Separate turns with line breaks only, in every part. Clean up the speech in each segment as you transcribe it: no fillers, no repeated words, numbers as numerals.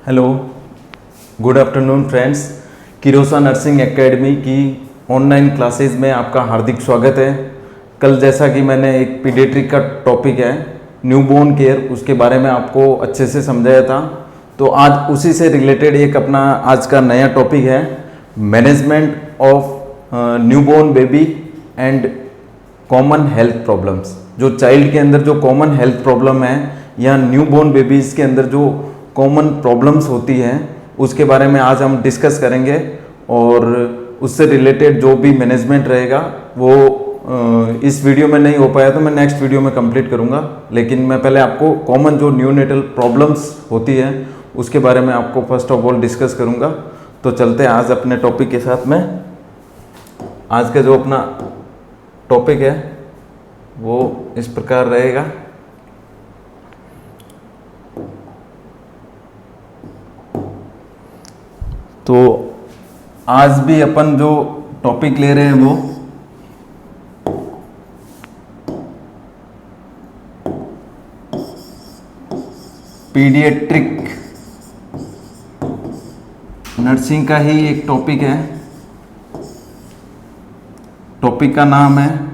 Hello, good afternoon friends. किरोसा nursing academy की online classes में आपका हार्दिक स्वागत है। कल जैसा कि मैंने एक पीडियाट्रिक का टॉपिक है न्यूबॉर्न केयर, उसके बारे में आपको अच्छे से समझाया था। तो आज उसी से रिलेटेड एक अपना आज का नया टॉपिक है management of newborn baby and common health problems. जो चाइल्ड के अंदर जो कॉमन हेल्थ प्रॉब्लम है या न्यूबॉर्न बेबीज़ के अंदर जो कॉमन प्रॉब्लम्स होती हैं उसके बारे में आज हम डिस्कस करेंगे, और उससे रिलेटेड जो भी मैनेजमेंट रहेगा वो इस वीडियो में नहीं हो पाया तो मैं नेक्स्ट वीडियो में कंप्लीट करूंगा। लेकिन मैं पहले आपको कॉमन जो न्यूनेटल प्रॉब्लम्स होती है उसके बारे में आपको फर्स्ट ऑफ ऑल डिस्कस करूंगा। तो चलते हैं आज अपने टॉपिक के साथ में। आज का जो अपना टॉपिक है वो इस प्रकार रहेगा। तो आज भी अपन जो टॉपिक ले रहे हैं वो पीडियाट्रिक नर्सिंग का ही एक टॉपिक है। टॉपिक का नाम है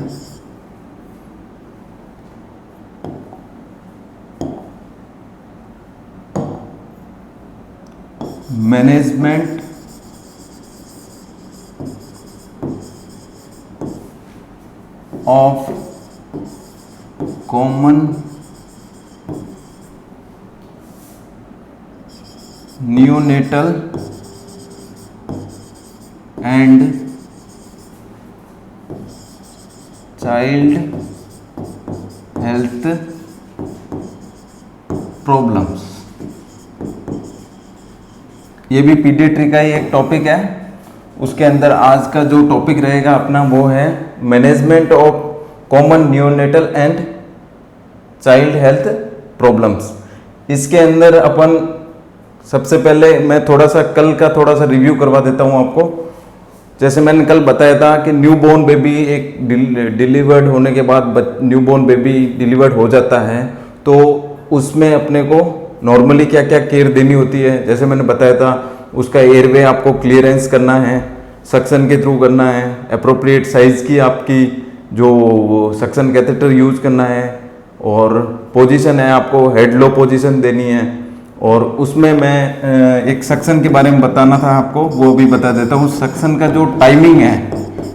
management of common neonatal and child health problems. ये भी पीडियाट्रिक का ही एक टॉपिक है। उसके अंदर आज का जो टॉपिक रहेगा अपना वो है management of common neonatal and child health problems. इसके अंदर अपन सबसे पहले मैं थोड़ा सा रिव्यू करवा देता हूँ आपको। जैसे मैंने कल बताया था कि न्यूबॉर्न बेबी एक डिलीवर्ड होने के बाद न्यूबॉर्न बेबी डिलीवर्ड हो जाता है, तो उसमें अपने को नॉर्मली क्या क्या केयर देनी होती है। जैसे मैंने बताया था उसका एयरवे आपको क्लियरेंस करना है, सक्शन के थ्रू करना है, अप्रोप्रिएट साइज़ की आपकी जो सक्शन कैथेटर यूज करना है, और पोजीशन है आपको हेड लो पोजीशन देनी है। और उसमें मैं एक सक्शन के बारे में बताना था आपको, वो भी बता देता हूँ। सक्शन का जो टाइमिंग है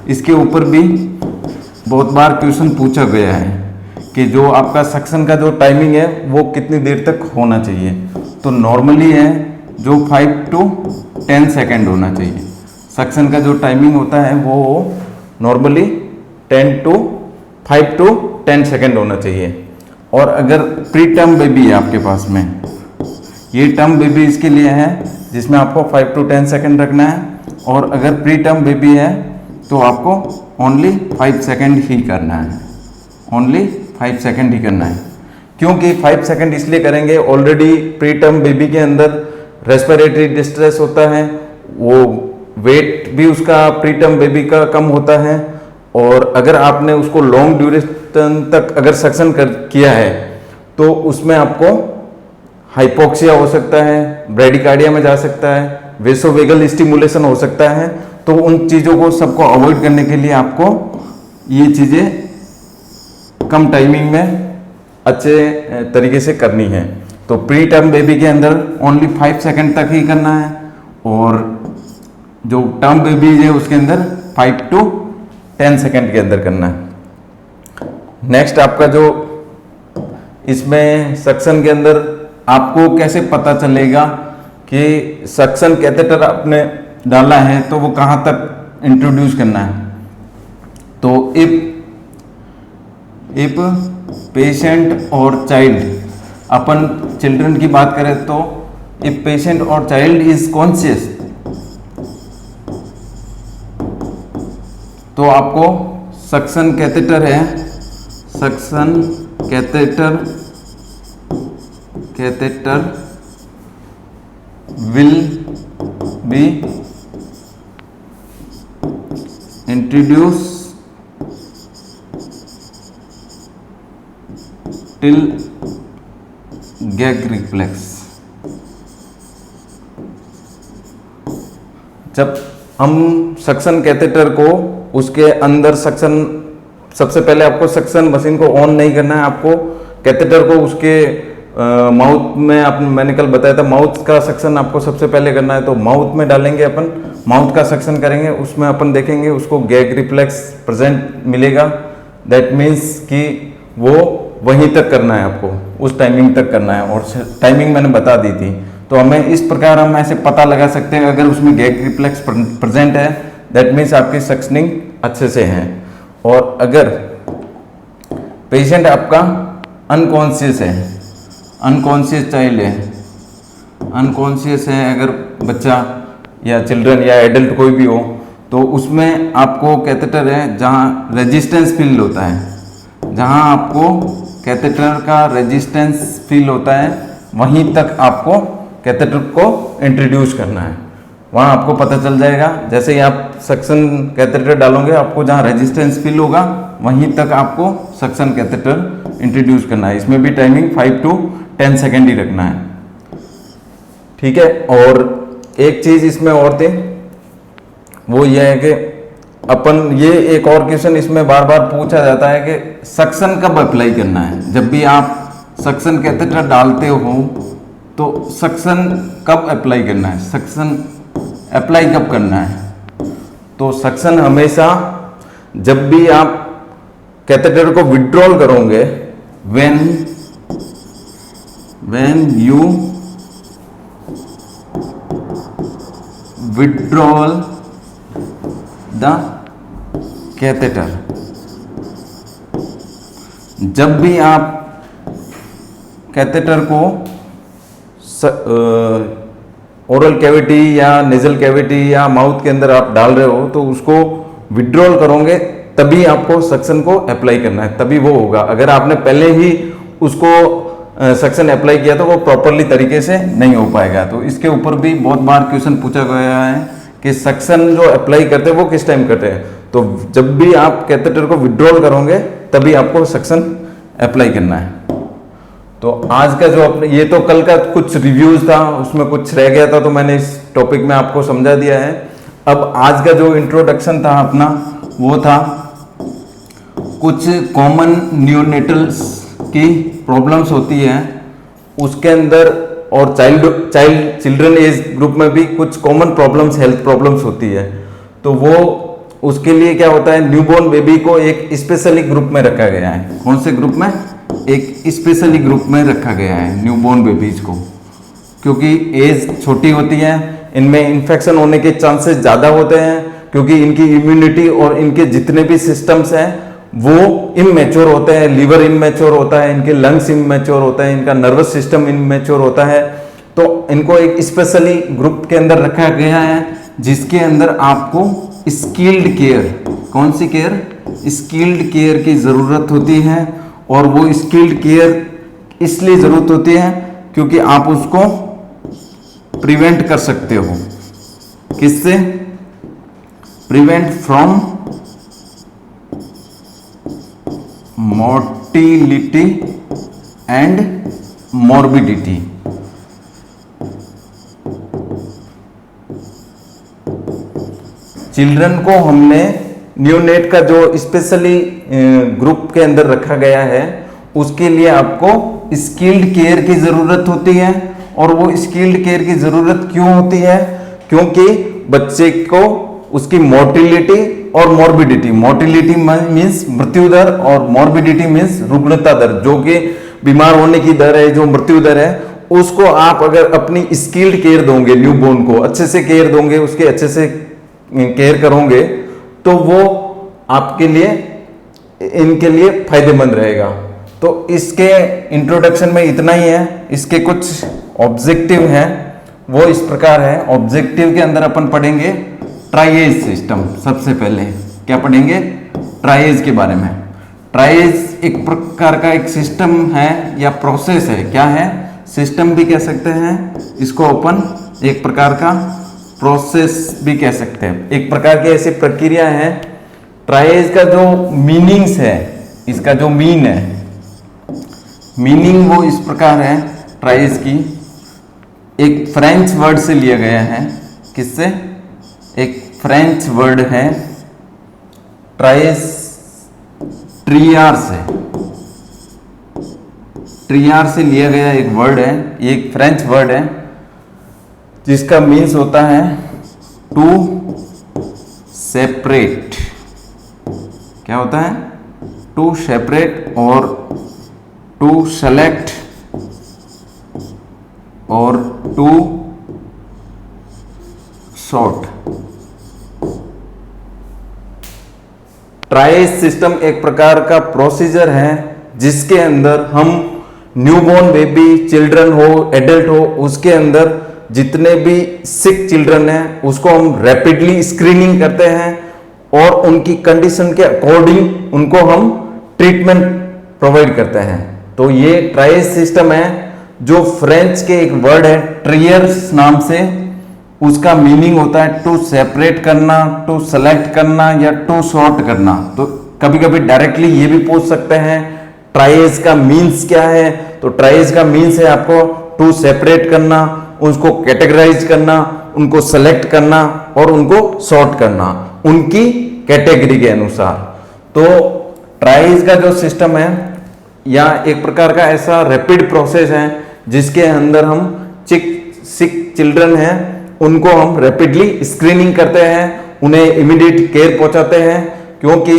इसके ऊपर भी बहुत बार क्वेश्चन पूछा गया है कि जो आपका सक्शन का जो टाइमिंग है वो कितनी देर तक होना चाहिए। तो नॉर्मली है जो 5 to 10 सेकेंड होना चाहिए। सक्शन का जो टाइमिंग होता है वो नॉर्मली 5 to 10 सेकेंड होना चाहिए। और अगर प्री टर्म बेबी है आपके पास में, ये टर्म बेबी इसके लिए है जिसमें आपको 5 to 10 सेकेंड रखना है। और अगर प्री टर्म बेबी है तो आपको ओनली 5 सेकेंड ही करना है, ओनली 5 सेकेंड ही करना है। क्योंकि 5 सेकेंड इसलिए करेंगे, ऑलरेडी प्री टर्म बेबी के अंदर रेस्पिरेटरी डिस्ट्रेस होता है, वो वेट भी उसका प्री टर्म बेबी का कम होता है। और अगर आपने उसको लॉन्ग ड्यूरेशन तक अगर सक्शन किया है तो उसमें आपको हाइपोक्सिया हो सकता है, ब्रेडिकार्डिया में जा सकता है, वेसोवेगल स्टिमुलेशन हो सकता है। तो उन चीज़ों को सबको अवॉइड करने के लिए आपको ये चीज़ें कम टाइमिंग में अच्छे तरीके से करनी है। तो प्री टर्म बेबी के अंदर ओनली 5 सेकेंड तक ही करना है, और जो टर्म बेबी है उसके अंदर 5 to 10 सेकेंड के अंदर करना है। नेक्स्ट आपका जो इसमें सक्शन के अंदर आपको कैसे पता चलेगा कि सक्शन कैथेटर आपने डाला है तो वो कहाँ तक इंट्रोड्यूस करना है। तो इफ पेशेंट और चाइल्ड, अपन चिल्ड्रन की बात करें तो इफ पेशेंट और चाइल्ड इज कॉन्शियस, तो आपको सक्शन कैथेटर है, suction catheter will be introduce till gag reflex. जब हम सक्शन कैथेटर को उसके अंदर सक्शन, सबसे पहले आपको सक्शन मशीन को ऑन नहीं करना है, आपको कैथेटर को उसके माउथ में, मैंने कल बताया था माउथ का सक्शन आपको सबसे पहले करना है। तो माउथ में डालेंगे अपन, माउथ का सक्शन करेंगे, उसमें अपन देखेंगे उसको गैग रिफ्लेक्स प्रेजेंट मिलेगा। दैट मीन्स कि वो वहीं तक करना है आपको, उस टाइमिंग तक करना है, और टाइमिंग मैंने बता दी थी। तो हमें इस प्रकार हम ऐसे पता लगा सकते हैं अगर उसमें गैग रिफ्लेक्स प्रेजेंट है दैट मीन्स आपकी सक्शनिंग अच्छे से है। और अगर पेशेंट आपका अनकॉन्शियस है, अनकॉन्शियस चाइल्ड है, अनकॉन्शियस है, अगर बच्चा या चिल्ड्रन या एडल्ट कोई भी हो, तो उसमें आपको कैथेटर है जहाँ रेजिस्टेंस फील होता है, जहाँ आपको कैथेटर का रेजिस्टेंस फील होता है वहीं तक आपको कैथेटर को इंट्रोड्यूस करना है। वहाँ आपको पता चल जाएगा, जैसे ही आप सक्शन कैथेटर डालोगे आपको जहाँ रेजिस्टेंस फील होगा वहीं तक आपको सक्शन कैथेटर इंट्रोड्यूस करना है। इसमें भी टाइमिंग 5 to 10 सेकेंड ही रखना है, ठीक है। और एक चीज़ इसमें और थी, वो ये है कि अपन, ये एक और क्वेश्चन इसमें बार बार पूछा जाता है कि सक्शन कब अप्लाई करना है। जब भी आप सक्शन कैथेटर डालते हो तो सक्शन कब अप्लाई करना है, सक्शन अप्लाई कब करना है। तो सक्शन हमेशा जब भी आप कैथेटर को विड्रॉल करोगे, when you withdraw the catheter, जब भी आप कैथेटर को ओरल कैविटी या नेजल कैविटी या माउथ के अंदर आप डाल रहे हो तो उसको विड्रॉल करोगे तभी आपको सक्शन को अप्लाई करना है, तभी वो होगा। अगर आपने पहले ही उसको सक्शन अप्लाई किया तो वो प्रॉपरली तरीके से नहीं हो पाएगा। तो इसके ऊपर भी बहुत बार क्वेश्चन पूछा गया है कि सक्शन जो अप्लाई करते हैं वो किस टाइम करते हैं। तो जब भी आप कैथेटर को विड्रॉल करोगे तभी आपको सक्शन अप्लाई करना है। तो आज का जो अपने, ये तो कल का कुछ रिव्यूज था, उसमें कुछ रह गया था तो मैंने इस टॉपिक में आपको समझा दिया है। अब आज का जो इंट्रोडक्शन था अपना वो था कुछ कॉमन न्यूनेटल्स की प्रॉब्लम्स होती हैं उसके अंदर, और चिल्ड्रन एज ग्रुप में भी कुछ कॉमन प्रॉब्लम्स, हेल्थ प्रॉब्लम्स होती है। तो वो उसके लिए क्या होता है, न्यूबॉर्न बेबी को एक स्पेशली ग्रुप में रखा गया है। कौन से ग्रुप में? एक स्पेशली ग्रुप में रखा गया है न्यूबॉर्न बेबीज को, क्योंकि एज छोटी होती है, इनमें इन्फेक्शन होने के चांसेस ज़्यादा होते हैं, क्योंकि इनकी इम्यूनिटी और इनके जितने भी सिस्टम्स हैं वो इमैच्योर होते हैं। लीवर इमैच्योर होता है, इनके लंग्स इमैच्योर होता है, इनका नर्वस सिस्टम इमैच्योर होता है। तो इनको एक स्पेशली ग्रुप के अंदर रखा गया है जिसके अंदर आपको स्किल्ड केयर, कौन सी केयर? स्किल्ड केयर की ज़रूरत होती है। और वो स्किल्ड केयर इसलिए ज़रूरत होती है क्योंकि आप उसको प्रिवेंट कर सकते हो। किससे? Prevent from mortality and morbidity. Children को हमने न्यूनेट का जो स्पेशली ग्रुप के अंदर रखा गया है उसके लिए आपको स्किल्ड केयर की ज़रूरत होती है। और वो स्किल्ड केयर की ज़रूरत क्यों होती है? क्योंकि बच्चे को उसकी मोर्टिलिटी और मॉर्बिडिटी, मोर्टिलिटी मीन्स मृत्यु दर और मॉर्बिडिटी मीन्स रुग्णता दर, जो कि बीमार होने की दर है, जो मृत्यु दर है, उसको आप अगर अपनी स्किल्ड केयर दोगे, न्यूबॉर्न को अच्छे से केयर दोगे, उसके अच्छे से केयर करोगे तो वो आपके लिए, इनके लिए फायदेमंद रहेगा। तो इसके इंट्रोडक्शन में इतना ही है। इसके कुछ ऑब्जेक्टिव हैं, वो इस प्रकार है। ऑब्जेक्टिव के अंदर अपन पढ़ेंगे ट्राइएज सिस्टम। सबसे पहले क्या पढ़ेंगे? ट्राइएज के बारे में। ट्राइएज एक प्रकार का एक सिस्टम है या प्रोसेस है। क्या है? सिस्टम भी कह सकते हैं इसको अपन, एक प्रकार का प्रोसेस भी कह सकते हैं। एक प्रकार की ऐसी प्रक्रिया है। ट्राइएज का जो मीनिंग्स है, इसका जो मीन है, मीनिंग वो इस प्रकार है ट्राइएज की, एक फ्रेंच वर्ड से लिया गया है। किससे? एक फ्रेंच वर्ड है ट्रियार से लिया गया एक वर्ड है, एक फ्रेंच वर्ड है जिसका मीन्स होता है टू सेपरेट। क्या होता है? टू सेपरेट और टू सेलेक्ट और टू सॉर्ट। ट्राइज सिस्टम एक प्रकार का प्रोसीजर है जिसके अंदर हम न्यूबॉर्न बेबी, चिल्ड्रन हो, एडल्ट हो, उसके अंदर जितने भी सिक चिल्ड्रन हैं उसको हम रैपिडली स्क्रीनिंग करते हैं और उनकी कंडीशन के अकॉर्डिंग उनको हम ट्रीटमेंट प्रोवाइड करते हैं। तो ये ट्राइज सिस्टम है जो फ्रेंच के एक वर्ड है ट्रियर्स नाम से, उसका मीनिंग होता है टू सेपरेट करना, टू सेलेक्ट करना या टू सॉर्ट करना। तो कभी कभी डायरेक्टली ये भी पूछ सकते हैं ट्राइज का मीन्स क्या है। तो ट्राइज का मीन्स है आपको टू सेपरेट करना, उसको कैटेगराइज करना, उनको सेलेक्ट करना और उनको सॉर्ट करना उनकी कैटेगरी के अनुसार। तो ट्राइज का जो सिस्टम है या एक प्रकार का ऐसा रैपिड प्रोसेस है जिसके अंदर हम सिक चिल्ड्रन हैं उनको हम रैपिडली स्क्रीनिंग करते हैं, उन्हें इमीडिएट केयर पहुंचाते हैं। क्योंकि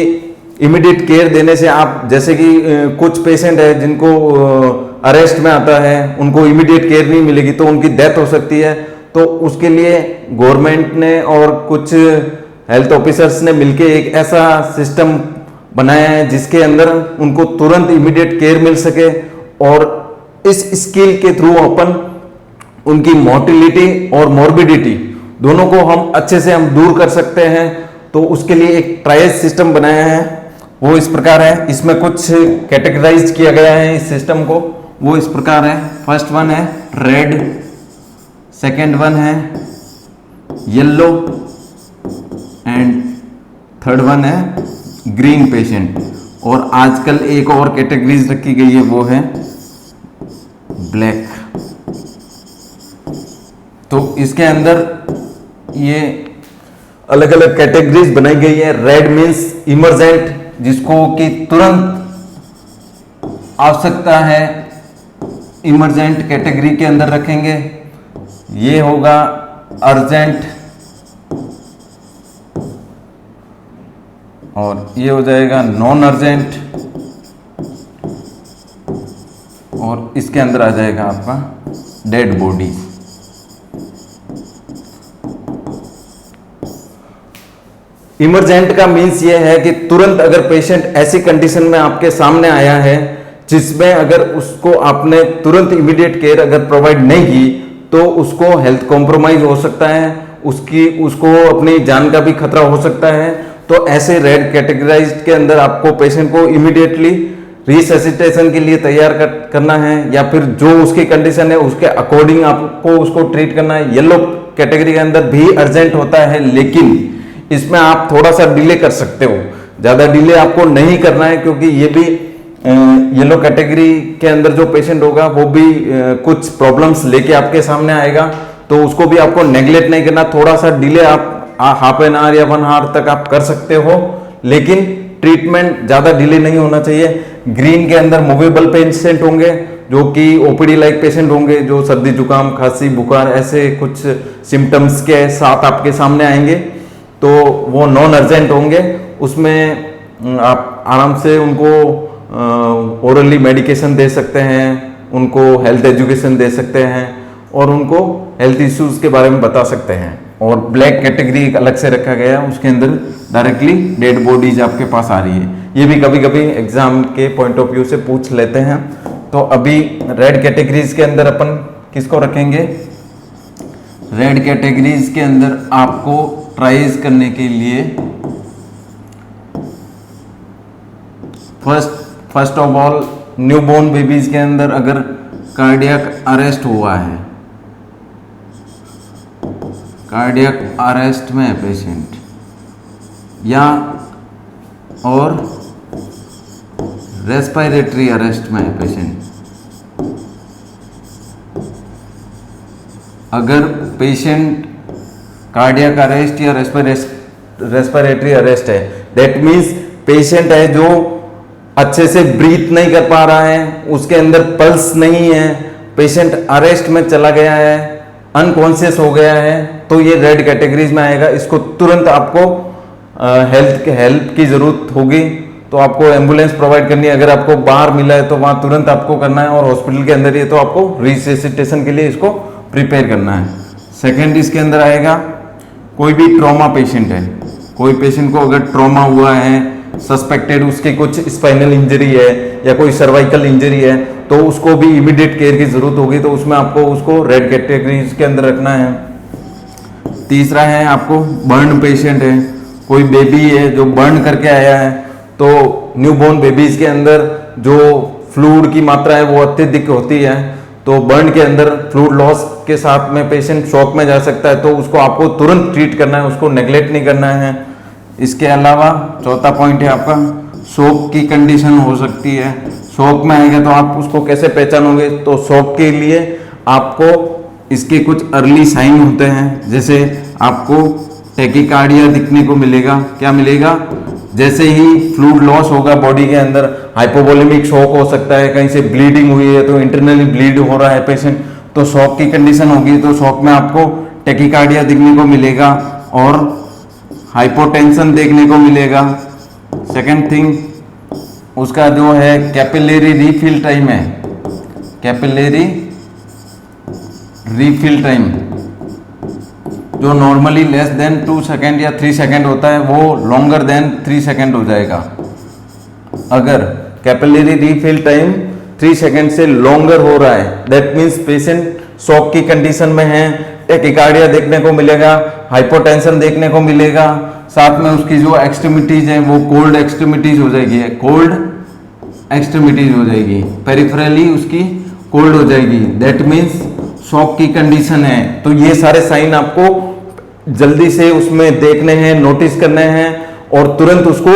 इमीडिएट केयर देने से आप जैसे कि कुछ पेशेंट है जिनको अरेस्ट में आता है उनको इमीडिएट केयर नहीं मिलेगी तो उनकी डेथ हो सकती है। तो उसके लिए गवर्नमेंट ने और कुछ हेल्थ ऑफिसर्स ने मिलकर एक ऐसा सिस्टम बनाया है जिसके अंदर उनको तुरंत इमीडिएट केयर मिल सके और इस स्किल के थ्रू अपन उनकी मोर्टिलिटी और मॉर्बिडिटी दोनों को हम अच्छे से हम दूर कर सकते हैं। तो उसके लिए एक ट्राइज सिस्टम बनाया है, वो इस प्रकार है। इसमें कुछ कैटेगराइज किया गया है इस सिस्टम को, वो इस प्रकार है। फर्स्ट वन है रेड, सेकेंड वन है येलो एंड थर्ड वन है ग्रीन पेशेंट। और आजकल एक और कैटेगरीज रखी गई है वो है ब्लैक। तो इसके अंदर ये अलग अलग कैटेगरीज बनाई गई है। रेड मीन्स इमरजेंट, जिसको कि तुरंत आवश्यकता है, इमरजेंट कैटेगरी के अंदर रखेंगे। ये होगा अर्जेंट और ये हो जाएगा नॉन अर्जेंट और इसके अंदर आ जाएगा आपका डेड बॉडी। इमरजेंट का मीन्स ये है कि तुरंत अगर पेशेंट ऐसी कंडीशन में आपके सामने आया है जिसमें अगर उसको आपने तुरंत इमीडिएट केयर अगर प्रोवाइड नहीं की तो उसको हेल्थ कॉम्प्रोमाइज हो सकता है, उसको अपनी जान का भी खतरा हो सकता है। तो ऐसे रेड कैटेगराइज्ड के अंदर आपको पेशेंट को इमीडिएटली रिससिटेशन के लिए तैयार करना है या फिर जो उसकी कंडीशन है उसके अकॉर्डिंग आपको उसको ट्रीट करना है। येलो कैटेगरी के अंदर भी अर्जेंट होता है लेकिन इसमें आप थोड़ा सा डिले कर सकते हो, ज्यादा डिले आपको नहीं करना है क्योंकि ये भी येलो कैटेगरी के अंदर जो पेशेंट होगा वो भी कुछ प्रॉब्लम्स लेके आपके सामने आएगा। तो उसको भी आपको नेग्लेक्ट नहीं करना, थोड़ा सा डिले आप हाफ एन आवर या 1 आवर तक आप कर सकते हो लेकिन ट्रीटमेंट ज्यादा डिले नहीं होना चाहिए। ग्रीन के अंदर मूवेबल पेशेंट होंगे जो कि ओपीडी लाइक पेशेंट होंगे, जो सर्दी जुकाम खांसी बुखार ऐसे कुछ सिम्टम्स के साथ आपके सामने आएंगे। तो वो नॉन अर्जेंट होंगे, उसमें आप आराम से उनको ओरली मेडिकेशन दे सकते हैं, उनको हेल्थ एजुकेशन दे सकते हैं और उनको हेल्थ इश्यूज के बारे में बता सकते हैं। और ब्लैक कैटेगरी एक अलग से रखा गया, उसके अंदर डायरेक्टली डेड बॉडीज आपके पास आ रही है। ये भी कभी कभी एग्जाम के पॉइंट ऑफ व्यू से पूछ लेते हैं। तो अभी रेड कैटेगरीज के अंदर अपन किसको रखेंगे? रेड कैटेगरीज के अंदर आपको ट्राइज करने के लिए first of all newborn babies के अंदर अगर कार्डियक अरेस्ट हुआ है, कार्डियक अरेस्ट में है पेशेंट या और रेस्पिरेटरी अरेस्ट में है पेशेंट, अगर पेशेंट कार्डियक अरेस्ट या रेस्पिरेटरी अरेस्ट है। दैट मीन्स पेशेंट है जो अच्छे से ब्रीथ नहीं कर पा रहा है, उसके अंदर पल्स नहीं है, पेशेंट अरेस्ट में चला गया है, अनकॉन्शियस हो गया है, तो ये रेड कैटेगरीज में आएगा। इसको तुरंत आपको हेल्प की जरूरत होगी, तो आपको एम्बुलेंस प्रोवाइड करनी है। अगर आपको बाहर मिला है तो वहां तुरंत आपको करना है, और हॉस्पिटल के अंदर ही तो आपको रिससिटेशन के लिए इसको प्रिपेयर करना है। सेकंड इसके अंदर आएगा कोई भी ट्रॉमा पेशेंट है, कोई पेशेंट को अगर ट्रॉमा हुआ है, सस्पेक्टेड उसके कुछ स्पाइनल इंजरी है या कोई सर्वाइकल इंजरी है, तो उसको भी इमीडिएट केयर की जरूरत होगी, तो उसमें आपको उसको रेड कैटेगरीज के अंदर रखना है। तीसरा है आपको बर्न पेशेंट है, कोई बेबी है जो बर्न करके आया है, तो न्यूबॉर्न बेबीज के अंदर जो फ्लूइड की मात्रा है वो अत्यधिक होती है, तो बर्न के अंदर फ्लूइड लॉस के साथ में पेशेंट शॉक में जा सकता है, तो उसको आपको तुरंत ट्रीट करना है, उसको नेग्लेक्ट नहीं करना है। इसके अलावा चौथा पॉइंट है आपका शॉक की कंडीशन हो सकती है। शॉक में आएगा तो आप उसको कैसे पहचानोगे, तो शॉक के लिए आपको इसके कुछ अर्ली साइन होते हैं, जैसे आपको टैकीकार्डिया दिखने को मिलेगा। क्या मिलेगा? जैसे ही फ्लूइड लॉस होगा बॉडी के अंदर, हाइपोवोलेमिक शॉक हो सकता है, कहीं से ब्लीडिंग हुई है तो इंटरनली ब्लीड हो रहा है पेशेंट, तो शॉक की कंडीशन होगी, तो शॉक में आपको टैकीकार्डिया दिखने को मिलेगा और हाइपोटेंशन देखने को मिलेगा। सेकंड थिंग उसका जो है कैपिलरी रीफिल टाइम है, कैपिलरी रीफिल टाइम जो नॉर्मली लेस देन 2 सेकेंड या 3 सेकेंड होता है, वो लॉन्गर देन 3 सेकेंड हो जाएगा। अगर कैपिलरी रीफिल टाइम 3 सेकेंड से लॉन्गर हो रहा है, दैट मीन्स पेशेंट शॉक की कंडीशन में है, टैकीकार्डिया देखने को मिलेगा, हाइपोटेंशन देखने को मिलेगा, साथ में उसकी जो एक्सट्रीमिटीज है वो कोल्ड एक्सट्रीमिटीज हो जाएगी, कोल्ड एक्सट्रीमिटीज हो जाएगी, पेरिफेरली उसकी कोल्ड हो जाएगी, दैट मीन्स शॉक की कंडीशन है। तो ये सारे साइन आपको जल्दी से उसमें देखने हैं, नोटिस करने हैं, और तुरंत उसको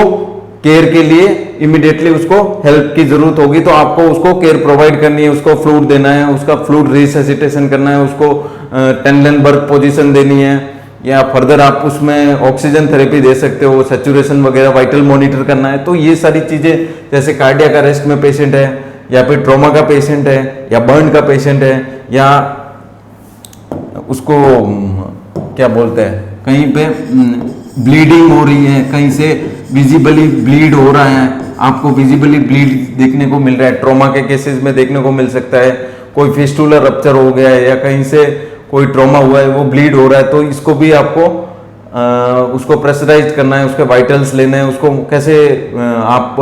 केयर के लिए इमीडिएटली उसको हेल्प की जरूरत होगी, तो आपको उसको केयर प्रोवाइड करनी है, उसको फ्लूइड देना है, उसका फ्लूइड रिससिटेशन करना है, उसको टेंडन-बर्ग पोजीशन देनी है, या फर्दर आप उसमें ऑक्सीजन थेरेपी दे सकते हो, सैचुरेशन वगैरह वाइटल मॉनिटर करना है। तो ये सारी चीजें, जैसे कार्डियक अरेस्ट में पेशेंट है, या फिर ट्रॉमा का पेशेंट है, या बर्न का पेशेंट है, या उसको क्या बोलते हैं, कहीं पे ब्लीडिंग हो रही है, कहीं से विजिबली ब्लीड हो रहा है, आपको विजिबली ब्लीड देखने को मिल रहा है, ट्रॉमा के केसेस में देखने को मिल सकता है, कोई फिस्टुलर रप्चर हो गया है या कहीं से कोई ट्रॉमा हुआ है वो ब्लीड हो रहा है, तो इसको भी आपको उसको प्रेशराइज करना है, उसके वाइटल्स लेने हैं, उसको कैसे आप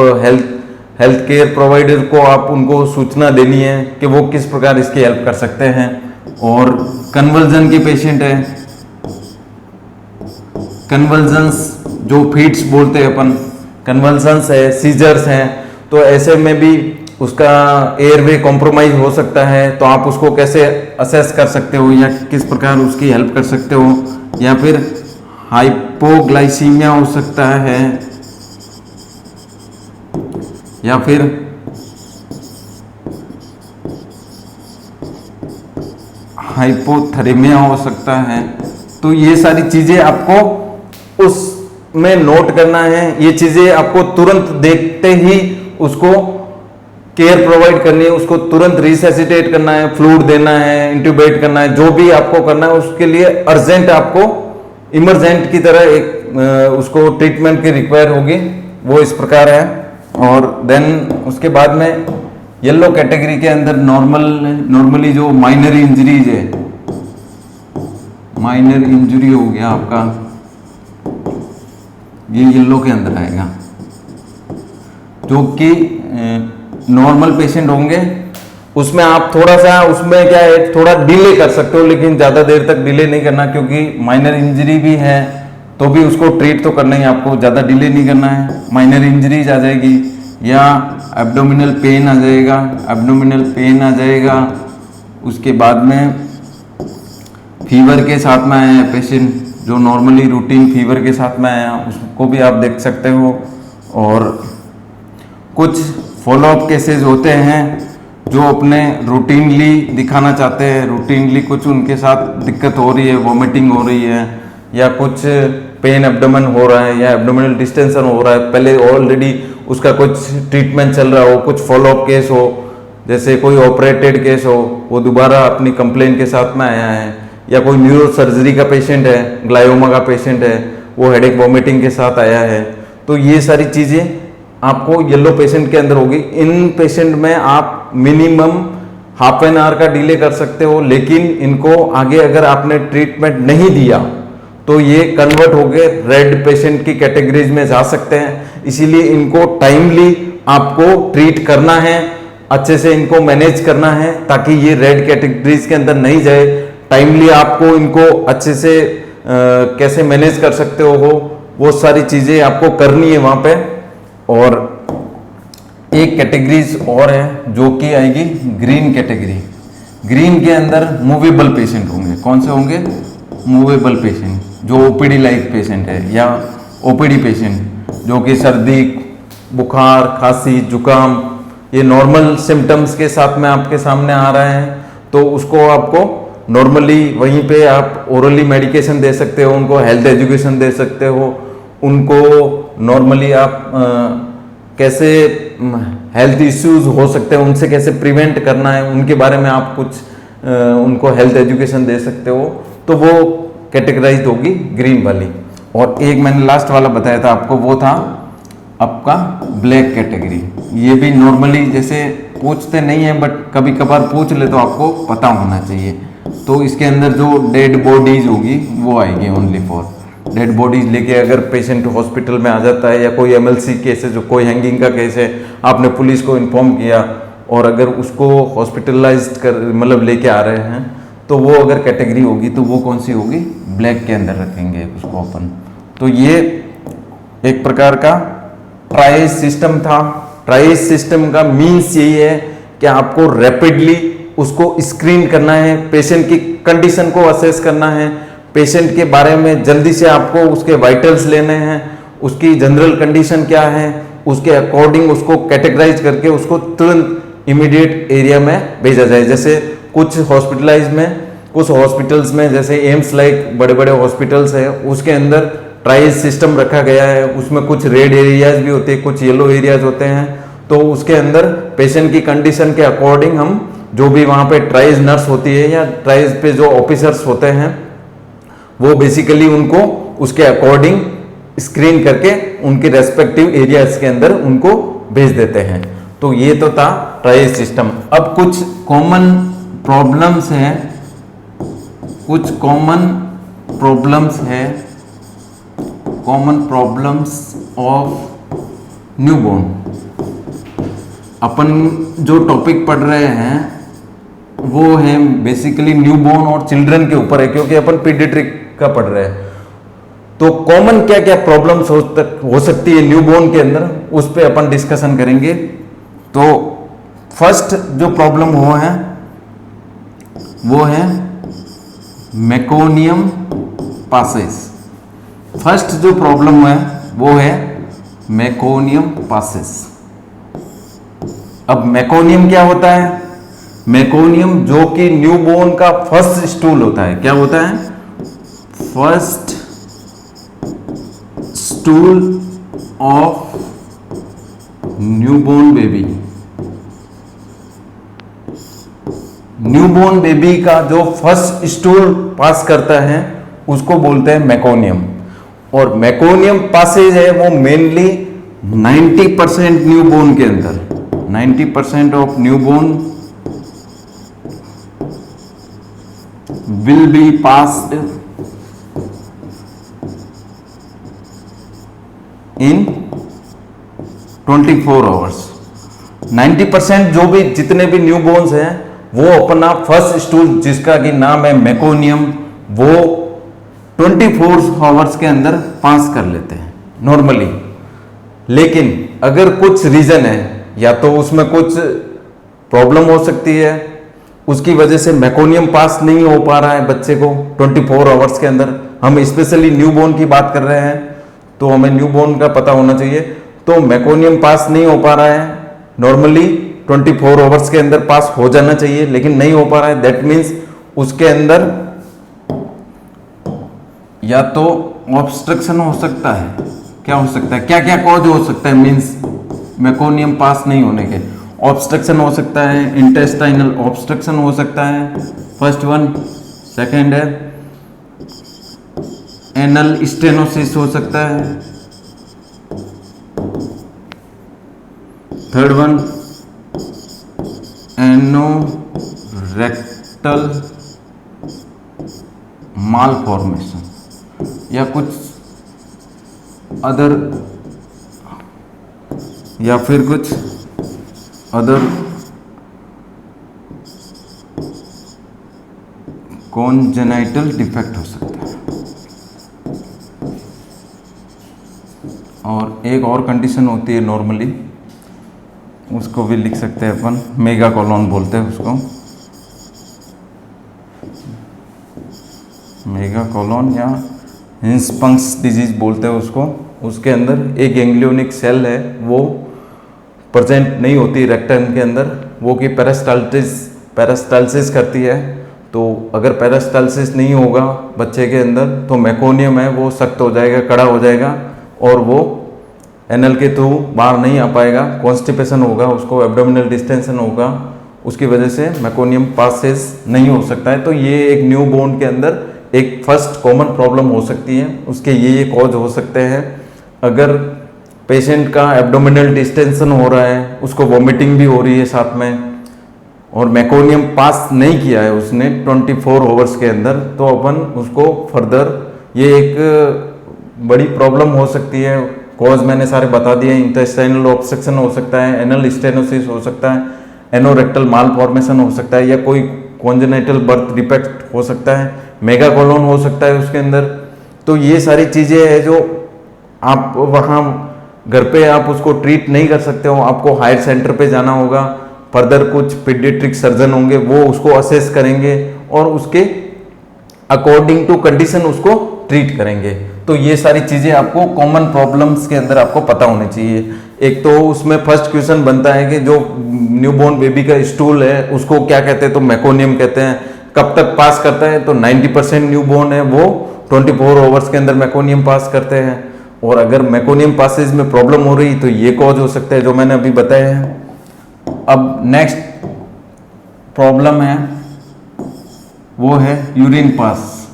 हेल्थ केयर प्रोवाइडर को आप उनको सूचना देनी है कि वो किस प्रकार इसकी हेल्प कर सकते हैं। और कन्वर्जन के पेशेंट है, कन्वर्जन्स जो फीट्स बोलते हैं अपन, कन्वर्जन्स है, सीजर्स हैं, तो ऐसे में भी उसका एयरवे कॉम्प्रोमाइज हो सकता है, तो आप उसको कैसे असेस कर सकते हो या किस प्रकार उसकी हेल्प कर सकते हो। या फिर हाइपोग्लाइसीमिया हो सकता है, या फिर हाइपोथर्मिया हो सकता है। तो ये सारी चीजें आपको उसमें नोट करना है, ये चीजें आपको तुरंत देखते ही उसको केयर प्रोवाइड करनी है, उसको तुरंत रिससिटेट करना है, फ्लूइड देना है, इंट्यूबेट करना है, जो भी आपको करना है उसके लिए अर्जेंट आपको इमरजेंट की तरह एक उसको ट्रीटमेंट की रिक्वायर होगी, वो इस प्रकार है। और देन उसके बाद में येलो कैटेगरी के अंदर नॉर्मली जो माइनर इंजरीज है, माइनर इंजरी हो गया आपका, ये येलो के अंदर आएगा, जो कि नॉर्मल पेशेंट होंगे, उसमें आप थोड़ा सा उसमें क्या है थोड़ा डिले कर सकते हो, लेकिन ज़्यादा देर तक डिले नहीं करना, क्योंकि माइनर इंजरी भी है तो भी उसको ट्रीट तो करना ही, आपको ज़्यादा डिले नहीं करना है। माइनर इंजरीज आ जाएगी, या एब्डोमिनल पेन आ जाएगा, एब्डोमिनल पेन आ जाएगा। उसके बाद में फीवर के साथ में आया है पेशेंट, जो नॉर्मली रूटीन फीवर के साथ में आया, उसको भी आप देख सकते हो। और कुछ फॉलोअप केसेस होते हैं जो अपने रूटीनली दिखाना चाहते हैं, रूटीनली कुछ उनके साथ दिक्कत हो रही है, वॉमिटिंग हो रही है, या कुछ पेन एब्डोमेन हो रहा है या एब्डोमिनल डिस्टेंशन हो रहा है, पहले ऑलरेडी उसका कुछ ट्रीटमेंट चल रहा हो, कुछ फॉलोअप केस हो, जैसे कोई ऑपरेटेड केस हो, वो दोबारा अपनी कंप्लेन के साथ में आया है, या कोई न्यूरो सर्जरी का पेशेंट है, ग्लायोमा का पेशेंट है, वो हेडेक वॉमिटिंग के साथ आया है, तो ये सारी चीज़ें आपको येलो पेशेंट के अंदर होगी। इन पेशेंट में आप मिनिमम हाफ एन आवर का डिले कर सकते हो, लेकिन इनको आगे अगर आपने ट्रीटमेंट नहीं दिया तो ये कन्वर्ट हो गए रेड पेशेंट की कैटेगरीज में जा सकते हैं। इसीलिए इनको टाइमली आपको ट्रीट करना है, अच्छे से इनको मैनेज करना है ताकि ये रेड कैटेगरीज के अंदर नहीं जाए। टाइमली आपको इनको अच्छे से कैसे मैनेज कर सकते हो वो सारी चीजें आपको करनी है वहां पे। और एक कैटेगरीज और है जो कि आएगी ग्रीन कैटेगरी। ग्रीन के अंदर मूवेबल पेशेंट होंगे। कौन से होंगे? मूवेबल पेशेंट, जो ओपीडी लाइक पेशेंट है या ओपीडी पेशेंट, जो कि सर्दी, बुखार, खांसी, जुकाम, ये नॉर्मल सिम्टम्स के साथ में आपके सामने आ रहे हैं, तो उसको आपको नॉर्मली वहीं पे आप ओरली मेडिकेशन दे सकते हो, उनको हेल्थ एजुकेशन दे सकते हो, उनको नॉर्मली आप कैसे हेल्थ इश्यूज हो सकते हैं उनसे कैसे प्रिवेंट करना है उनके बारे में आप कुछ उनको हेल्थ एजुकेशन दे सकते हो, तो वो कैटेगराइज होगी ग्रीन वाली। और एक मैंने लास्ट वाला बताया था आपको, वो था आपका ब्लैक कैटेगरी। ये भी नॉर्मली जैसे पूछते नहीं है बट कभी कभार पूछ ले तो आपको पता होना चाहिए। तो इसके अंदर जो डेड बॉडीज होगी वो आएगी ओनली फॉर डेड बॉडीज लेके अगर पेशेंट हॉस्पिटल में आ जाता है, या कोई एमएलसी केस है, जो कोई हैंगिंग का केस है, आपने पुलिस को इन्फॉर्म किया और अगर उसको हॉस्पिटलाइज्ड कर मतलब लेके आ रहे हैं, तो वो अगर कैटेगरी होगी तो वो कौन सी होगी? ब्लैक के अंदर रखेंगे उसको अपन। तो ये एक प्रकार का ट्राइज सिस्टम था। ट्राइज सिस्टम का मीन्स यही है कि आपको रैपिडली उसको स्क्रीन करना है, पेशेंट की कंडीशन को असेस करना है, पेशेंट के बारे में जल्दी से आपको उसके वाइटल्स लेने हैं, उसकी जनरल कंडीशन क्या है, उसके अकॉर्डिंग उसको कैटेगराइज करके उसको तुरंत इमीडिएट एरिया में भेजा जाए। जैसे कुछ हॉस्पिटल्स में जैसे एम्स लाइक बड़े बड़े हॉस्पिटल्स है, उसके अंदर ट्राइज सिस्टम रखा गया है, उसमें कुछ रेड एरियाज भी होते हैं, कुछ येलो एरियाज होते हैं। तो उसके अंदर पेशेंट की कंडीशन के अकॉर्डिंग हम जो भी वहां पे ट्राइज नर्स होती है या ट्राइज पे जो ऑफिसर्स होते हैं, वो बेसिकली उनको उसके अकॉर्डिंग स्क्रीन करके उनके रेस्पेक्टिव एरियाज के अंदर उनको भेज देते हैं। तो ये तो था ट्राइज सिस्टम। अब कुछ कॉमन प्रॉब्लम्स हैं, कॉमन प्रॉब्लम्स ऑफ न्यूबॉर्न। अपन जो टॉपिक पढ़ रहे हैं वो है बेसिकली न्यूबॉर्न और चिल्ड्रन के ऊपर है, क्योंकि अपन पीडियाट्रिक का पढ़ रहे हैं। तो कॉमन क्या क्या प्रॉब्लम्स हो सकती है न्यूबॉर्न के अंदर, उस पर अपन डिस्कशन करेंगे। तो फर्स्ट जो प्रॉब्लम वो है मेकोनियम पासेस। फर्स्ट जो प्रॉब्लम है वो है मेकोनियम पासेस। अब मेकोनियम क्या होता है? मेकोनियम जो कि न्यूबॉर्न का फर्स्ट स्टूल होता है। क्या होता है? First stool of newborn baby. Newborn baby का जो फर्स्ट स्टूल पास करता है उसको बोलते हैं मेकोनियम। और मेकोनियम पासेज है वो मेनली 90% न्यूबॉर्न के अंदर, 90% of newborn will be passed in 24 hours। 90% जो भी जितने भी न्यूबॉर्न्स हैं वो अपना फर्स्ट स्टूल जिसका कि नाम है मेकोनियम, वो 24 आवर्स के अंदर पास कर लेते हैं नॉर्मली। लेकिन अगर कुछ रीजन है, या तो उसमें कुछ प्रॉब्लम हो सकती है, उसकी वजह से मेकोनियम पास नहीं हो पा रहा है बच्चे को 24 आवर्स के अंदर, हम स्पेशली न्यूबॉर्न की बात कर रहे हैं तो हमें न्यूबॉर्न का पता होना चाहिए। तो मेकोनियम पास नहीं हो पा रहा है, नॉर्मली 24 आवर्स के अंदर पास हो जाना चाहिए, लेकिन नहीं हो पा रहा है। दैट मीन्स उसके अंदर या तो ऑब्स्ट्रक्शन हो सकता है, क्या हो सकता है, क्या क्या कॉज हो सकता है मीन्स मेकोनियम पास नहीं होने के। ऑब्स्ट्रक्शन हो सकता है, इंटेस्टाइनल ऑब्स्ट्रक्शन हो सकता है फर्स्ट वन। सेकेंड है एनल स्टेनोसिस हो सकता है। थर्ड वन एनोरेक्टल मालफॉर्मेशन या कुछ अदर या फिर कुछ अदर कॉन्जेनाइटल डिफेक्ट हो सकता है। और एक और कंडीशन होती है नॉर्मली, उसको भी लिख सकते हैं अपन, मेगा कॉलोन बोलते हैं उसको, मेगा कॉलोन या हिंस्पंक्स डिजीज बोलते हैं उसको। उसके अंदर एक गैंग्लियोनिक सेल है वो प्रेजेंट नहीं होती रेक्टम के अंदर, वो कि पेरिस्टाल्सिस करती है। तो अगर पेरिस्टाल्सिस नहीं होगा बच्चे के अंदर तो मेकोनियम है वो सख्त हो जाएगा, कड़ा हो जाएगा और वो एनल के थ्रू बाहर नहीं आ पाएगा, कॉन्स्टिपेशन होगा, उसको एब्डोमिनल डिस्टेंशन होगा, उसकी वजह से मेकोनियम पासेज नहीं हो सकता है। तो ये एक न्यू बोर्न के अंदर एक फर्स्ट कॉमन प्रॉब्लम हो सकती है। उसके ये कॉज हो सकते हैं। अगर पेशेंट का एब्डोमिनल डिस्टेंशन हो रहा है, उसको वॉमिटिंग भी हो रही है साथ में, और मेकोनियम पास नहीं किया है उसने 24 आवर्स के अंदर, तो अपन उसको फर्दर ये एक बड़ी प्रॉब्लम हो सकती है। कॉज मैंने सारे बता दिए, इंटेस्टाइनल ऑब्स्ट्रक्शन हो सकता है, एनल स्टेनोसिस हो सकता है, एनोरेक्टल मालफॉर्मेशन हो सकता है, या कोई कॉन्जेनाइटल बर्थ डिफेक्ट हो सकता है, मेगा कॉलोन हो सकता है उसके अंदर। तो ये सारी चीज़ें हैं जो आप वहाँ घर पे आप उसको ट्रीट नहीं कर सकते हो, आपको हायर सेंटर पे जाना होगा। फर्दर कुछ पीडियाट्रिक सर्जन होंगे वो उसको असेस करेंगे और उसके अकॉर्डिंग टू कंडीशन उसको ट्रीट करेंगे। तो ये सारी चीज़ें आपको कॉमन प्रॉब्लम्स के अंदर आपको पता होनी चाहिए। एक तो उसमें फर्स्ट क्वेश्चन बनता है कि जो न्यूबॉर्न बेबी का स्टूल है उसको क्या कहते हैं, तो मेकोनियम कहते हैं। कब तक पास करता है, तो 90% न्यूबॉर्न है वो 24 आवर्स के अंदर मेकोनियम पास करते हैं। और अगर मेकोनियम पासेज में प्रॉब्लम हो रही तो ये कॉज हो सकता है जो मैंने अभी बताया है। अब नेक्स्ट प्रॉब्लम है वो है यूरिन पास।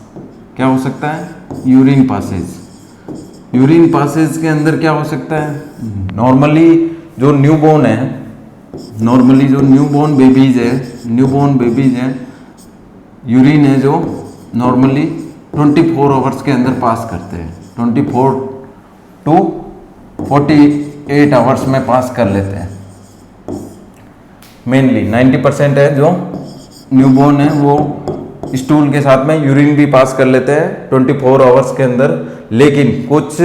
क्या हो सकता है, यूरिन पासेज। यूरिन पासेज के अंदर क्या हो सकता है, नॉर्मली जो न्यूबॉर्न है, नॉर्मली जो न्यूबॉर्न बेबीज है यूरिन है जो नॉर्मली 24 आवर्स के अंदर पास करते हैं, 24 to 48 आवर्स में पास कर लेते हैं। मेनली 90% है जो न्यूबॉर्न है वो स्टूल के साथ में यूरिन भी पास कर लेते हैं 24 आवर्स के अंदर। लेकिन कुछ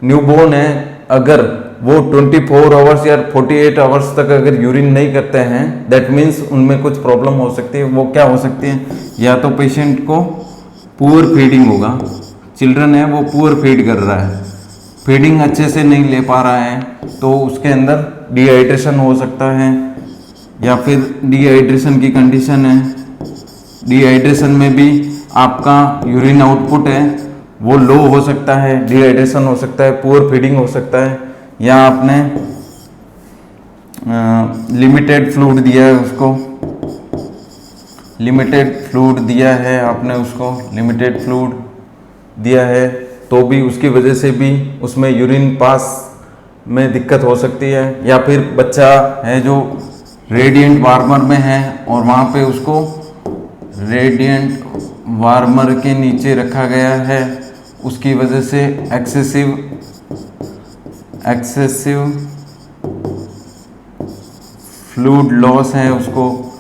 न्यूबॉर्न है अगर वो 24 आवर्स या 48 आवर्स तक अगर यूरिन नहीं करते हैं, दैट मीन्स उनमें कुछ प्रॉब्लम हो सकती है। वो क्या हो सकती है, या तो पेशेंट को पुअर फीडिंग होगा, चिल्ड्रन है वो पुअर फीड कर रहा है, फीडिंग अच्छे से नहीं ले पा रहा है, तो उसके अंदर डिहाइड्रेशन हो सकता है, या फिर डिहाइड्रेशन की कंडीशन है। डिहाइड्रेशन में भी आपका यूरिन आउटपुट है वो लो हो सकता है, डिहाइड्रेशन हो सकता है, पुअर फीडिंग हो सकता है, या आपने लिमिटेड फ्लूइड दिया है उसको, लिमिटेड फ्लूइड दिया है आपने उसको, लिमिटेड फ्लूइड दिया है तो भी उसकी वजह से भी उसमें यूरिन पास में दिक्कत हो सकती है। या फिर बच्चा है जो रेडिएंट वार्मर में है और वहाँ पे उसको रेडिएंट वार्मर के नीचे रखा गया है, उसकी वजह से एक्सेसिव फ्लूइड लॉस है, उसको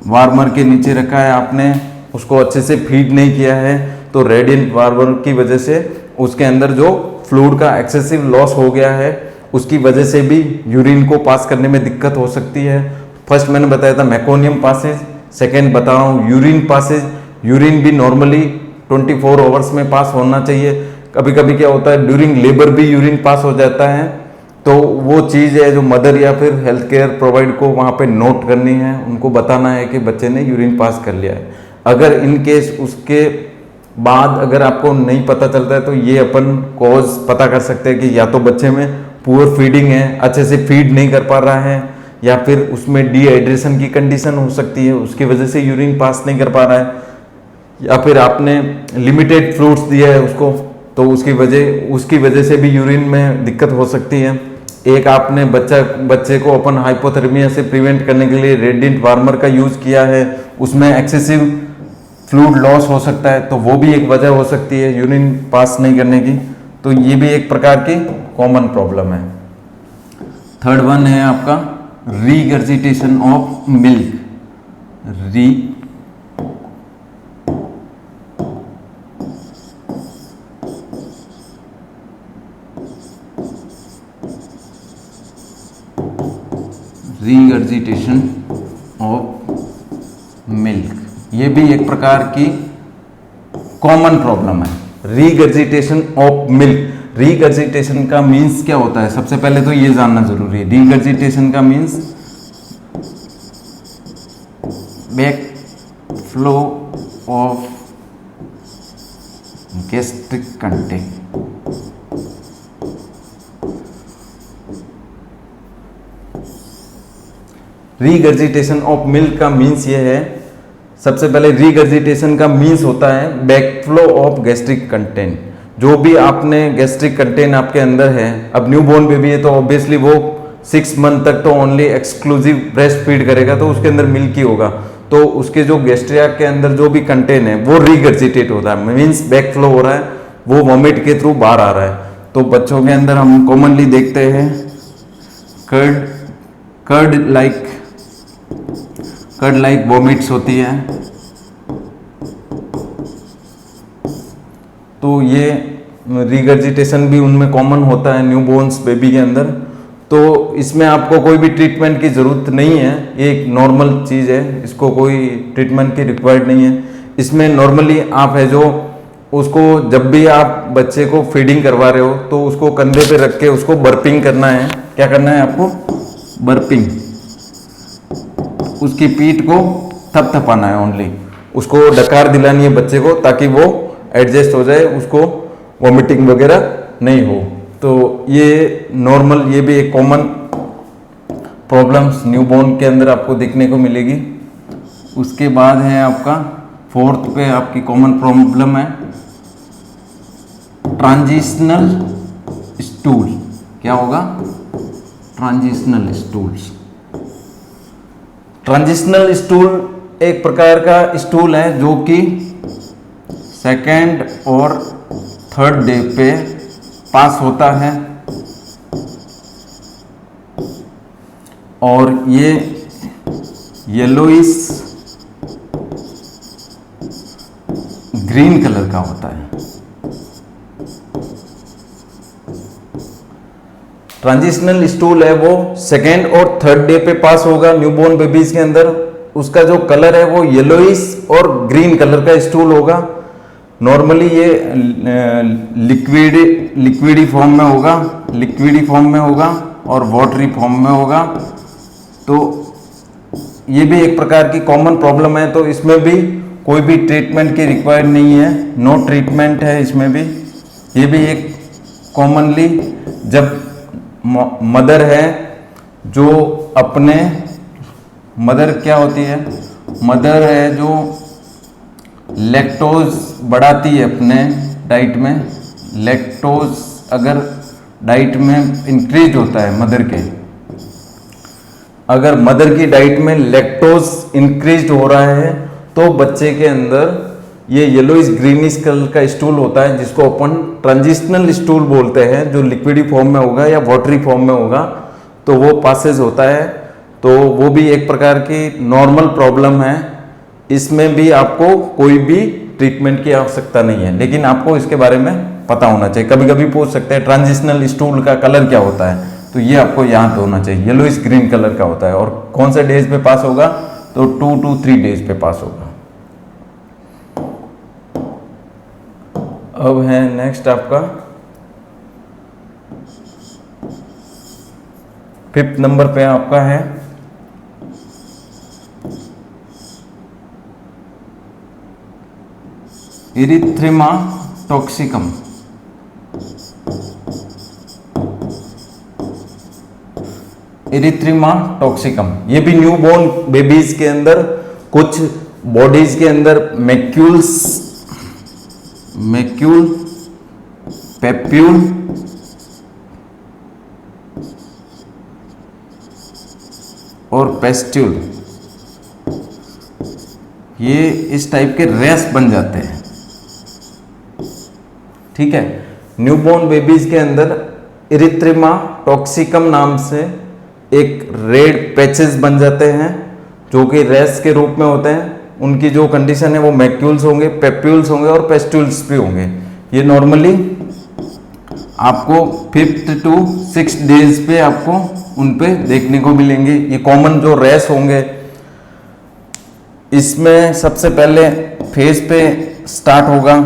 वार्मर के नीचे रखा है आपने, उसको अच्छे से फीड नहीं किया है, तो रेडिएंट वार्मर की वजह से उसके अंदर जो फ्लूइड का एक्सेसिव लॉस हो गया है उसकी वजह से भी यूरिन को पास करने में दिक्कत हो सकती है। फर्स्ट मैंने बताया था मेकोनियम पासेज, सेकेंड बता रहा हूँ यूरिन पासेज। यूरिन भी नॉर्मली 24 आवर्स में पास होना चाहिए। कभी कभी क्या होता है ड्यूरिंग लेबर भी यूरिन पास हो जाता है, तो वो चीज़ है जो मदर या फिर हेल्थ केयर प्रोवाइड को वहाँ पे नोट करनी है, उनको बताना है कि बच्चे ने यूरिन पास कर लिया है। अगर इन केस उसके बाद अगर आपको नहीं पता चलता है तो ये अपन कॉज पता कर सकते हैं कि या तो बच्चे में पुअर फीडिंग है, अच्छे से फीड नहीं कर पा रहा है, या फिर उसमें डिहाइड्रेशन की कंडीशन हो सकती है, उसकी वजह से यूरिन पास नहीं कर पा रहा है, या फिर आपने लिमिटेड फ्रूट्स दिया है उसको तो उसकी वजह से भी यूरिन में दिक्कत हो सकती है। एक आपने बच्चे को अपन हाइपोथर्मिया से प्रिवेंट करने के लिए रेडिएंट वार्मर का यूज किया है, उसमें एक्सेसिव फ्लूइड लॉस हो सकता है, तो वो भी एक वजह हो सकती है यूरिन पास नहीं करने की। तो ये भी एक प्रकार की कॉमन प्रॉब्लम है। थर्ड वन है आपका regurgitation of milk. Regurgitation of milk, ये भी एक प्रकार की कॉमन प्रॉब्लम है। रीगर्जिटेशन ऑफ मिल्क, रीगर्जिटेशन का मीन्स क्या होता है, सबसे पहले तो ये जानना जरूरी है। रीगर्जिटेशन का means back flow of gastric content. Regurgitation of milk का मीन्स ये है, सबसे पहले रीगर्जिटेशन का मीन्स होता है बैकफ्लो ऑफ गैस्ट्रिक कंटेंट। जो भी आपने गैस्ट्रिक कंटेंट आपके अंदर है, अब न्यूबॉर्न बेबी है तो ऑब्वियसली वो 6 मंथ तक तो ओनली एक्सक्लूसिव ब्रेस्ट फीड करेगा, तो उसके अंदर मिल्क ही होगा, तो उसके जो गैस्ट्रिया के अंदर जो भी कंटेंट है वो रीगर्जिटेट होता है, मीन्स बैकफ्लो हो रहा है, वो वॉमिट के थ्रू बाहर आ रहा है। तो बच्चों के अंदर हम कॉमनली देखते हैं कर्ड लाइक वॉमिट्स होती है, तो ये रिगर्जिटेशन भी उनमें कॉमन होता है न्यूबॉर्न्स बेबी के अंदर। तो इसमें आपको कोई भी ट्रीटमेंट की ज़रूरत नहीं है, ये एक नॉर्मल चीज़ है, इसको कोई ट्रीटमेंट की रिक्वायर्ड नहीं है। इसमें नॉर्मली आप है जो उसको जब भी आप बच्चे को फीडिंग करवा रहे हो तो उसको कंधे पे रख के उसको बर्पिंग करना है। क्या करना है आपको? बर्पिंग, उसकी पीठ को थपथपाना है ओनली, उसको डकार दिलानी है बच्चे को ताकि वो एडजस्ट हो जाए, उसको वॉमिटिंग वगैरह नहीं हो। तो ये नॉर्मल, ये भी एक कॉमन प्रॉब्लम्स न्यूबॉर्न के अंदर आपको देखने को मिलेगी। उसके बाद है आपका फोर्थ पे आपकी कॉमन प्रॉब्लम है ट्रांजिशनल स्टूल। क्या होगा? Transitional stools. ट्रांजिशनल स्टूल एक प्रकार का स्टूल है जो कि सेकेंड और थर्ड डे पे पास होता है, और ये येलोइश ग्रीन कलर का होता है। ट्रांजिशनल स्टूल है वो सेकेंड और थर्ड डे पे पास होगा न्यूबॉर्न बेबीज के अंदर। उसका जो कलर है वो येलोइश और ग्रीन कलर का स्टूल होगा। नॉर्मली ये लिक्विडी फॉर्म में होगा और वाटरी फॉर्म में होगा। तो ये भी एक प्रकार की कॉमन प्रॉब्लम है, तो इसमें भी कोई भी ट्रीटमेंट की रिक्वायर्ड नहीं है, नो ट्रीटमेंट है इसमें भी। ये भी एक कॉमनली जब मदर है जो अपने मदर क्या होती है, मदर है जो लैक्टोज बढ़ाती है अपने डाइट में। लैक्टोज अगर डाइट में इंक्रीज होता है मदर के, अगर मदर की डाइट में लैक्टोज इंक्रीज हो रहा है तो बच्चे के अंदर ये येलोइश ग्रीनिश कलर का स्टूल होता है जिसको अपन ट्रांजिशनल स्टूल बोलते हैं, जो लिक्विडी फॉर्म में होगा या वाटरी फॉर्म में होगा, तो वो पासेज होता है। तो वो भी एक प्रकार की नॉर्मल प्रॉब्लम है, इसमें भी आपको कोई भी ट्रीटमेंट की आवश्यकता नहीं है, लेकिन आपको इसके बारे में पता होना चाहिए। कभी कभी पूछ सकते हैं ट्रांजिशनल स्टूल का कलर क्या होता है, तो ये आपको याद होना चाहिए, येलोइश ग्रीन कलर का होता है। और कौन से डेज पे पास होगा? तो 2 to 3 डेज पे पास होगा। अब है नेक्स्ट आपका 5th नंबर पे आपका है इरिथ्रिमा टॉक्सिकम। इरिथ्रिमा टॉक्सिकम, ये भी न्यूबॉर्न बेबीज के अंदर कुछ बॉडीज के अंदर मैक्यूल, पेप्यूल और पेस्ट्यूल, ये इस टाइप के रैश बन जाते हैं। ठीक है, न्यूबॉर्न बेबीज के अंदर इरिथ्रिमा टॉक्सिकम नाम से एक रेड पैचेस बन जाते हैं जो कि रैश के रूप में होते हैं। उनकी जो कंडीशन है वो मैक्यूल्स होंगे, पेप्यूल्स होंगे और पेस्ट्यूल्स भी होंगे। ये नॉर्मली आपको 5 to 6 डेज पे आपको उन पे देखने को मिलेंगे। ये कॉमन जो रैश होंगे, इसमें सबसे पहले फेस पे स्टार्ट होगा,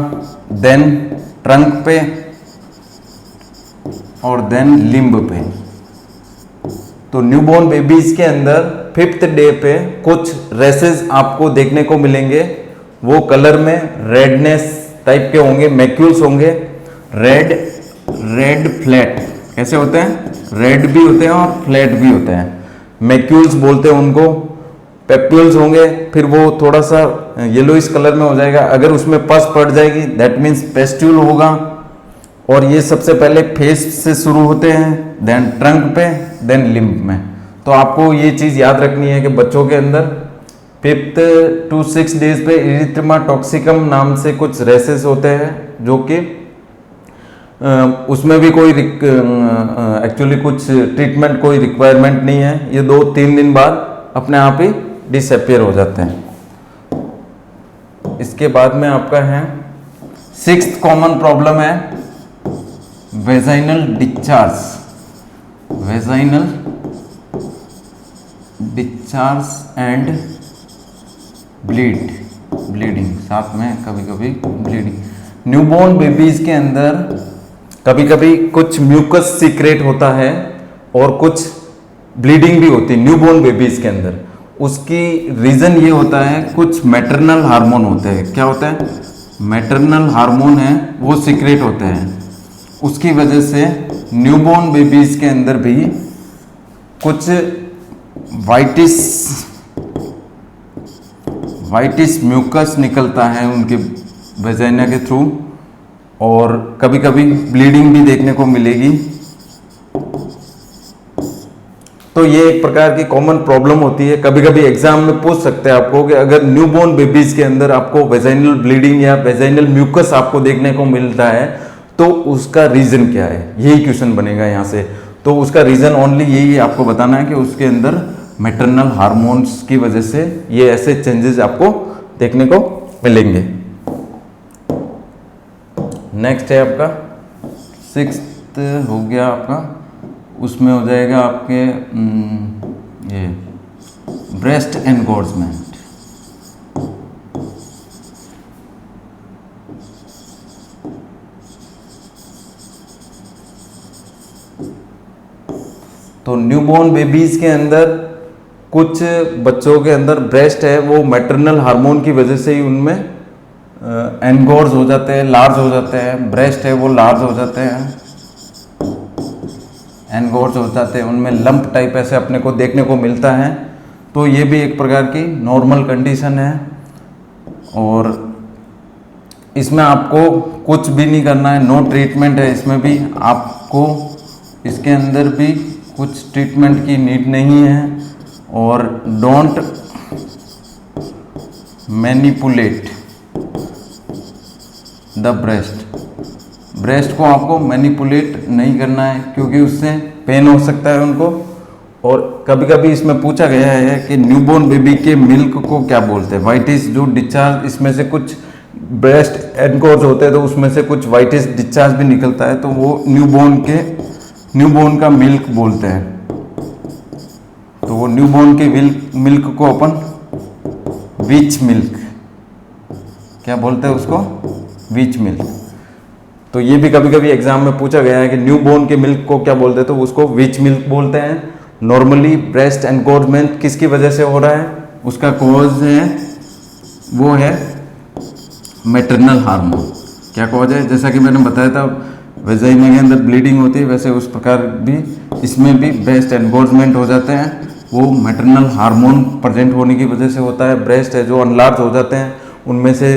देन ट्रंक पे और देन लिम्ब पे। तो न्यूबॉर्न बेबीज के अंदर 5th डे पे कुछ रैसेस आपको देखने को मिलेंगे। वो कलर में रेडनेस टाइप के होंगे, मैक्यूल्स होंगे, रेड फ्लैट। कैसे होते हैं? रेड भी होते हैं और फ्लैट भी होते हैं। मैक्यूल्स बोलते हैं उनको। पेप्यूल्स होंगे, फिर वो थोड़ा सा येलोइश कलर में हो जाएगा। अगर उसमें पस पड़ जाएगी दैट मीन्स पेस्ट्यूल होगा। और ये सबसे पहले फेस से शुरू होते हैं, देन ट्रंक पे, देन लिम्ब में। तो आपको ये चीज़ याद रखनी है कि बच्चों के अंदर 5th to 6 डेज पे इरिथ्रिमा टॉक्सिकम नाम से कुछ रेसेस होते हैं जो कि उसमें भी कोई एक्चुअली कुछ ट्रीटमेंट कोई रिक्वायरमेंट नहीं है। ये 2-3 दिन बाद अपने आप ही डिसअपियर हो जाते हैं। इसके बाद में आपका है 6th कॉमन प्रॉब्लम है vaginal discharge. Vaginal discharge and bleeding, साथ में कभी कभी ब्लीडिंग। न्यूबॉर्न बेबीज के अंदर कभी कभी कुछ म्यूकस सीक्रेट होता है और कुछ ब्लीडिंग भी होती है न्यूबॉर्न बेबीज के अंदर। उसकी रीज़न ये होता है कुछ मैटरनल हार्मोन होते हैं। क्या होता है? मैटरनल हार्मोन है वो सीक्रेट होते हैं। उसकी वजह से न्यूबॉर्न बेबीज के अंदर भी कुछ वाइटिस म्यूकस निकलता है उनके वेजाइना के थ्रू, और कभी कभी ब्लीडिंग भी देखने को मिलेगी। तो ये एक प्रकार की कॉमन प्रॉब्लम होती है। कभी कभी एग्जाम में पूछ सकते हैं आपको कि अगर न्यूबॉर्न बेबीज के अंदर आपको वेजाइनल ब्लीडिंग या वेजाइनल म्यूकस आपको देखने को मिलता है तो उसका रीजन क्या है, यही क्वेश्चन बनेगा यहाँ से। तो उसका रीजन ओनली यही आपको बताना है कि उसके अंदर मैटरनल हार्मोन्स की वजह से ये ऐसे चेंजेस आपको देखने को मिलेंगे। नेक्स्ट है आपका 6th हो गया आपका, उसमें हो जाएगा आपके ये ब्रेस्ट एनगोर्जमेंट। तो न्यूबॉर्न बेबीज के अंदर कुछ बच्चों के अंदर ब्रेस्ट है वो मैटरनल हार्मोन की वजह से ही उनमें एनगोर्ज हो जाते हैं, लार्ज हो जाते हैं। ब्रेस्ट है वो लार्ज हो जाते हैं, एनगोर्ज हो जाते हैं, उनमें लंप टाइप ऐसे अपने को देखने को मिलता है। तो ये भी एक प्रकार की नॉर्मल कंडीशन है और इसमें आपको कुछ भी नहीं करना है, नो ट्रीटमेंट है इसमें भी। आपको इसके अंदर भी कुछ ट्रीटमेंट की नीड नहीं है। और डोंट मैनिपुलेट द ब्रेस्ट को आपको मैनिपुलेट नहीं करना है क्योंकि उससे पेन हो सकता है उनको। और कभी कभी इसमें पूछा गया है कि न्यूबॉर्न बेबी के मिल्क को क्या बोलते हैं। वाइटिस जो डिस्चार्ज, इसमें से कुछ ब्रेस्ट एनगोर्ज होते हैं तो उसमें से कुछ वाइटिस डिस्चार्ज भी निकलता है, तो वो न्यूबॉर्न का मिल्क बोलते हैं। तो वो न्यूबॉर्न के मिल्क को अपन विच मिल्क, क्या बोलते हैं उसको? विच मिल्क। तो ये भी कभी कभी एग्जाम में पूछा गया है कि न्यूबॉर्न के मिल्क को क्या बोलते हैं, तो उसको विच मिल्क बोलते हैं। नॉर्मली ब्रेस्ट एनगोर्जमेंट किसकी वजह से हो रहा है, उसका कॉज है वो है मैटरनल हार्मोन क्या कहा जाए, जैसा कि मैंने बताया था वेजाइना के अंदर ब्लीडिंग होती है, वैसे उस प्रकार भी इसमें भी ब्रेस्ट एनगोर्जमेंट हो जाते हैं, वो मैटरनल हार्मोन प्रेजेंट होने की वजह से होता है। ब्रेस्ट है जो अनलार्ज हो जाते हैं, उनमें से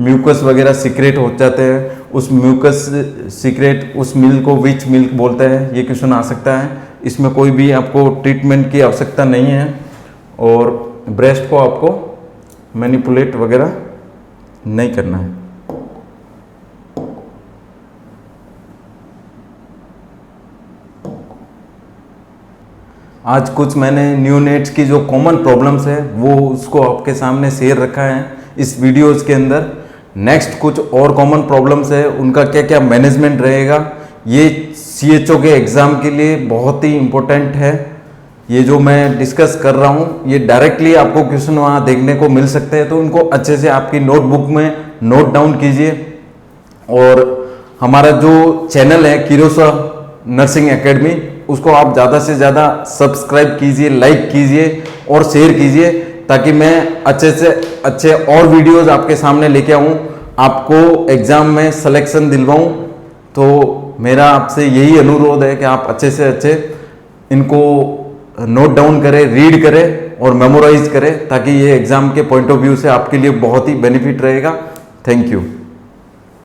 म्यूकस वगैरह सीक्रेट हो जाते हैं, उस म्यूकस सीक्रेट उस मिल्क को विच मिल्क बोलते हैं, ये क्वेश्चन आ सकता है। इसमें कोई भी आपको ट्रीटमेंट की आवश्यकता नहीं है और ब्रेस्ट को आपको मैनिपुलेट वगैरह नहीं करना है। आज कुछ मैंने न्यूनेट्स की जो कॉमन प्रॉब्लम्स है वो उसको आपके सामने शेयर रखा है इस वीडियोज़ के अंदर। नेक्स्ट कुछ और कॉमन प्रॉब्लम्स है, उनका क्या क्या मैनेजमेंट रहेगा, ये CHO के एग्ज़ाम के लिए बहुत ही इम्पोर्टेंट है। ये जो मैं डिस्कस कर रहा हूँ ये डायरेक्टली आपको क्वेश्चन वहाँ देखने को मिल सकते हैं, तो उनको अच्छे से आपकी नोटबुक में नोट डाउन कीजिए। और हमारा जो चैनल है किरोसा नर्सिंग एकेडमी, उसको आप ज़्यादा से ज़्यादा सब्सक्राइब कीजिए, लाइक कीजिए और शेयर कीजिए, ताकि मैं अच्छे से अच्छे और वीडियोस आपके सामने लेके आऊँ, आपको एग्ज़ाम में सिलेक्शन दिलवाऊँ। तो मेरा आपसे यही अनुरोध है कि आप अच्छे से अच्छे इनको नोट डाउन करें, रीड करें और मेमोराइज करें, ताकि ये एग्ज़ाम के पॉइंट ऑफ व्यू से आपके लिए बहुत ही बेनिफिट रहेगा। Thank you.